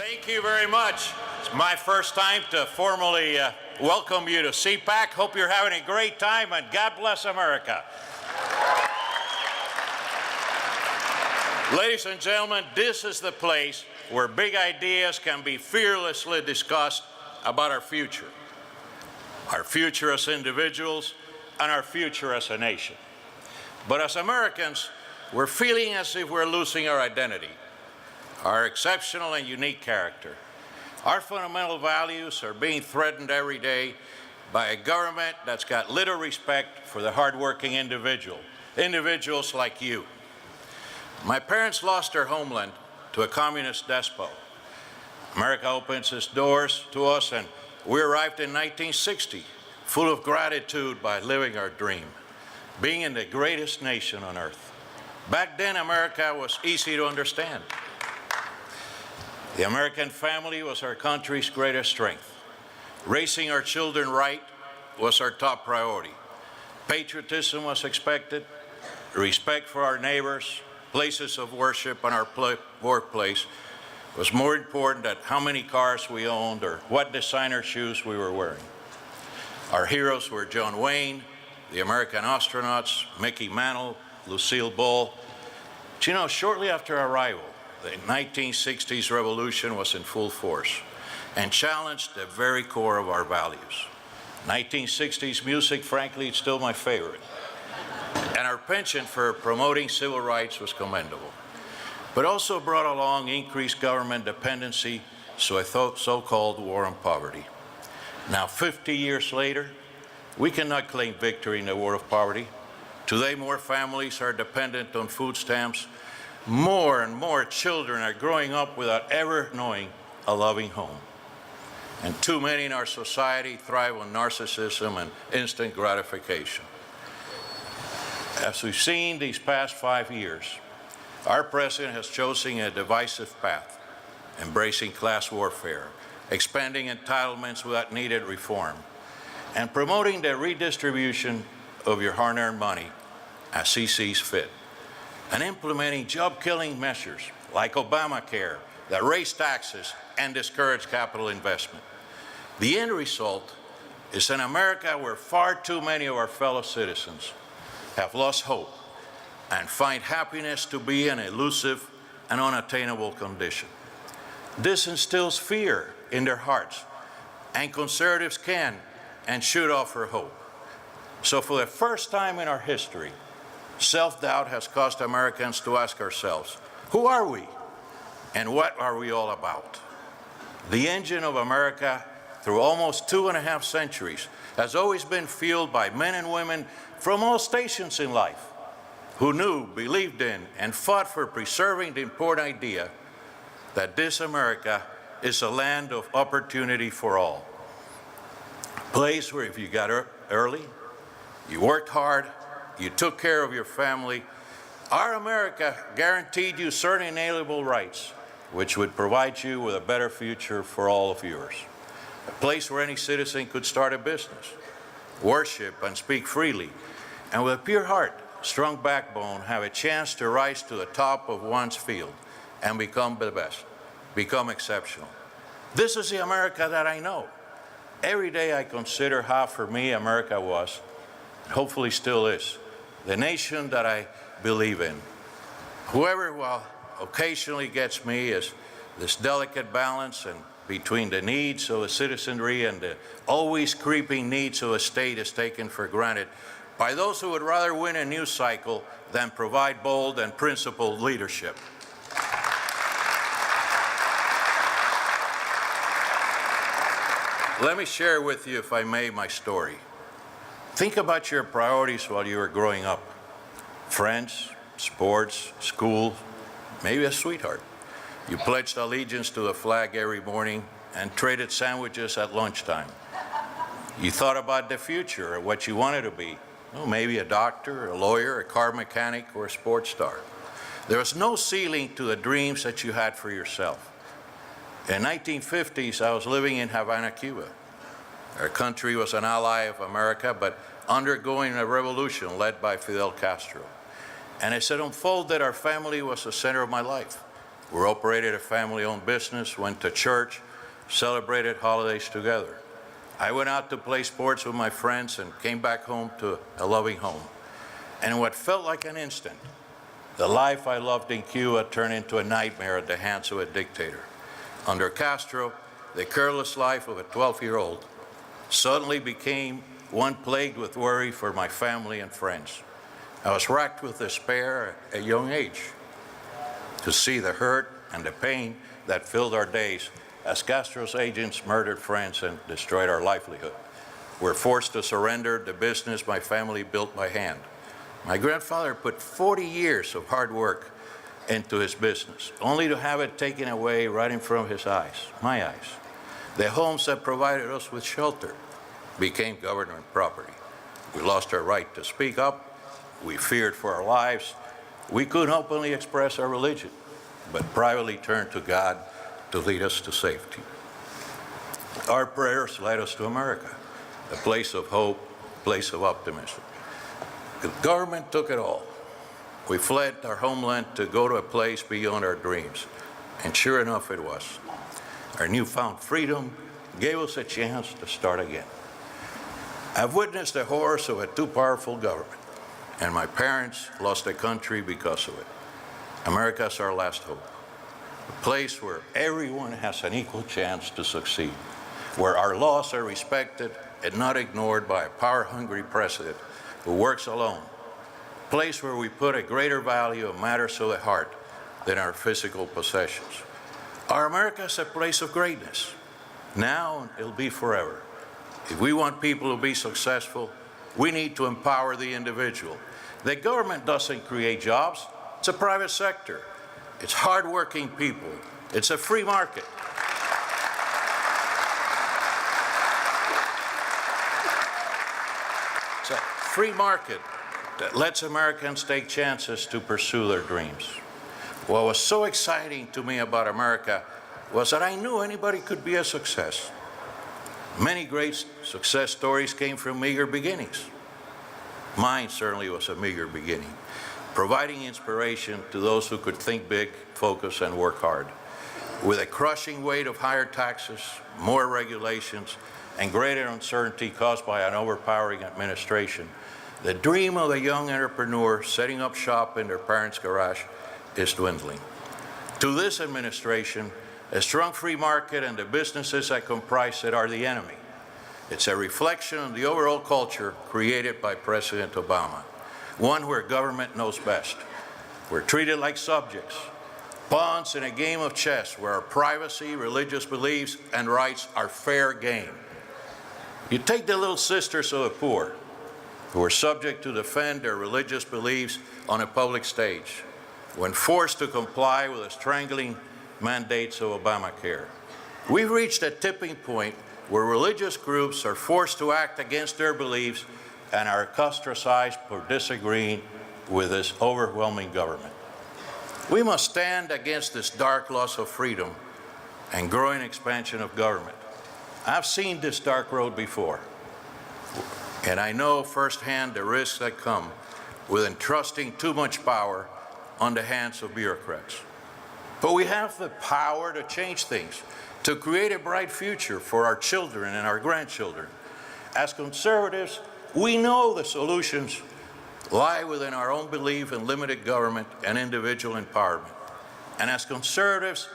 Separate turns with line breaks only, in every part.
Thank you very much. It's my first time to formally welcome you to CPAC. Hope you're having a great time, and God bless America. Ladies and gentlemen, this is the place where big ideas can be fearlessly discussed about our future as individuals, and our future as a nation. But as Americans, we're feeling as if we're losing our identity, our exceptional and unique character. Our fundamental values are being threatened every day by a government that's got little respect for the hardworking individuals like you. My parents lost their homeland to a communist despot. America opens its doors to us, and we arrived in 1960, full of gratitude by living our dream, being in the greatest nation on earth. Back then, America was easy to understand. The American family was our country's greatest strength. Raising our children right was our top priority. Patriotism was expected. Respect for our neighbors, places of worship, and our workplace was more important than how many cars we owned or what designer shoes we were wearing. Our heroes were John Wayne, the American astronauts, Mickey Mantle, Lucille Ball. But you know, shortly after our arrival, the 1960s revolution was in full force and challenged the very core of our values. 1960s music, frankly, is still my favorite. And our penchant for promoting civil rights was commendable, but also brought along increased government dependency, so a so-called war on poverty. Now, 50 years later, we cannot claim victory in the war of poverty. Today, more families are dependent on food stamps. More and more children are growing up without ever knowing a loving home. And too many in our society thrive on narcissism and instant gratification. As we've seen these past 5 years, our president has chosen a divisive path, embracing class warfare, expanding entitlements without needed reform, and promoting the redistribution of your hard-earned money as he sees fit, and implementing job-killing measures like Obamacare that raise taxes and discourage capital investment. The end result is an America where far too many of our fellow citizens have lost hope and find happiness to be an elusive and unattainable condition. This instills fear in their hearts, and conservatives can and should offer hope. So for the first time in our history, self-doubt has caused Americans to ask ourselves, who are we and what are we all about? The engine of America through almost 2.5 centuries has always been fueled by men and women from all stations in life who knew, believed in, and fought for preserving the important idea that this America is a land of opportunity for all. A place where if you got up early, you worked hard, you took care of your family, our America guaranteed you certain inalienable rights, which would provide you with a better future for all of yours. A place where any citizen could start a business, worship and speak freely, and with a pure heart, strong backbone, have a chance to rise to the top of one's field and become the best, become exceptional. This is the America that I know. Every day I consider how, for me, America was, and hopefully still is, the nation that I believe in. Whoever, occasionally gets me is this delicate balance and between the needs of a citizenry and the always creeping needs of a state is taken for granted by those who would rather win a news cycle than provide bold and principled leadership. Let me share with you, if I may, my story. Think about your priorities while you were growing up. Friends, sports, school, maybe a sweetheart. You pledged allegiance to the flag every morning and traded sandwiches at lunchtime. You thought about the future or what you wanted to be. Oh, maybe a doctor, a lawyer, a car mechanic, or a sports star. There was no ceiling to the dreams that you had for yourself. In the 1950s, I was living in Havana, Cuba. Our country was an ally of America, but undergoing a revolution led by Fidel Castro. And as it unfolded, our family was the center of my life. We operated a family-owned business, went to church, celebrated holidays together. I went out to play sports with my friends and came back home to a loving home. And in what felt like an instant, the life I loved in Cuba turned into a nightmare at the hands of a dictator. Under Castro, the careless life of a 12-year-old suddenly became one plagued with worry for my family and friends. I was racked with despair at a young age to see the hurt and the pain that filled our days as Castro's agents murdered friends and destroyed our livelihood. We're forced to surrender the business my family built by hand. My grandfather put 40 years of hard work into his business, only to have it taken away right in front of his eyes, my eyes. The homes that provided us with shelter became government property. We lost our right to speak up. We feared for our lives. We couldn't openly express our religion, but privately turned to God to lead us to safety. Our prayers led us to America, a place of hope, a place of optimism. The government took it all. We fled our homeland to go to a place beyond our dreams, and sure enough it was. Our newfound freedom gave us a chance to start again. I've witnessed the horrors of a too powerful government, and my parents lost the country because of it. America's our last hope, a place where everyone has an equal chance to succeed, where our laws are respected and not ignored by a power-hungry president who works alone, a place where we put a greater value on matters of the heart than our physical possessions. Our America is a place of greatness. Now it'll be forever. If we want people to be successful, we need to empower the individual. The government doesn't create jobs. It's a private sector. It's hardworking people. It's a free market. It's a free market that lets Americans take chances to pursue their dreams. What was so exciting to me about America was that I knew anybody could be a success. Many great success stories came from meager beginnings. Mine certainly was a meager beginning, providing inspiration to those who could think big, focus, and work hard. With a crushing weight of higher taxes, more regulations, and greater uncertainty caused by an overpowering administration, the dream of a young entrepreneur setting up shop in their parents' garage is dwindling. To this administration, a strong free market and the businesses that comprise it are the enemy. It's a reflection of the overall culture created by President Obama, one where government knows best. We're treated like subjects, pawns in a game of chess where our privacy, religious beliefs, and rights are fair game. You take the little sisters of the poor, who are subject to defend their religious beliefs on a public stage, when forced to comply with the strangling mandates of Obamacare. We've reached a tipping point where religious groups are forced to act against their beliefs and are ostracized for disagreeing with this overwhelming government. We must stand against this dark loss of freedom and growing expansion of government. I've seen this dark road before, and I know firsthand the risks that come with entrusting too much power on the hands of bureaucrats. But we have the power to change things, to create a bright future for our children and our grandchildren. As conservatives, we know the solutions lie within our own belief in limited government and individual empowerment. And as conservatives,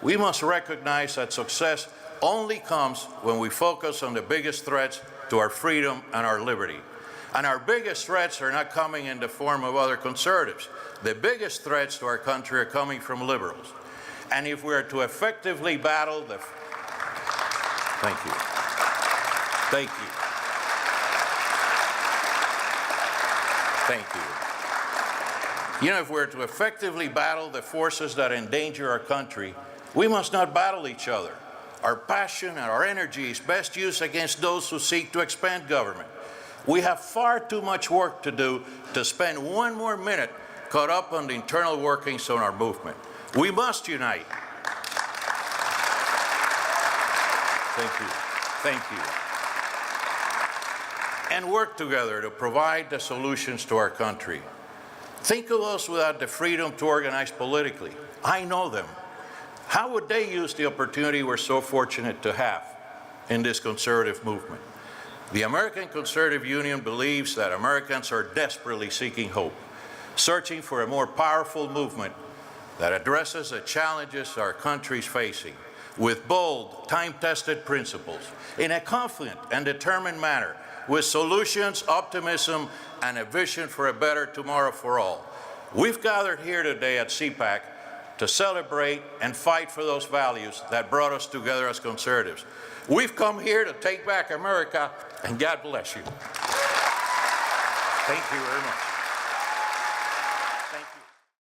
we must recognize that success only comes when we focus on the biggest threats to our freedom and our liberty. And our biggest threats are not coming in the form of other conservatives. The biggest threats to our country are coming from liberals. And if we are to effectively battle the... Thank you. Thank you. Thank you. You know, if we're to effectively battle the forces that endanger our country, we must not battle each other. Our passion and our energy is best used against those who seek to expand government. We have far too much work to do to spend one more minute caught up on the internal workings of our movement. We must unite. Thank you. Thank you. And work together to provide the solutions to our country. Think of us without the freedom to organize politically. I know them. How would they use the opportunity we're so fortunate to have in this conservative movement? The American Conservative Union believes that Americans are desperately seeking hope, searching for a more powerful movement that addresses the challenges our country is facing with bold, time-tested principles, in a confident and determined manner, with solutions, optimism, and a vision for a better tomorrow for all. We've gathered here today at CPAC to celebrate and fight for those values that brought us together as conservatives. We've come here to take back America, and God bless you. Thank you very much.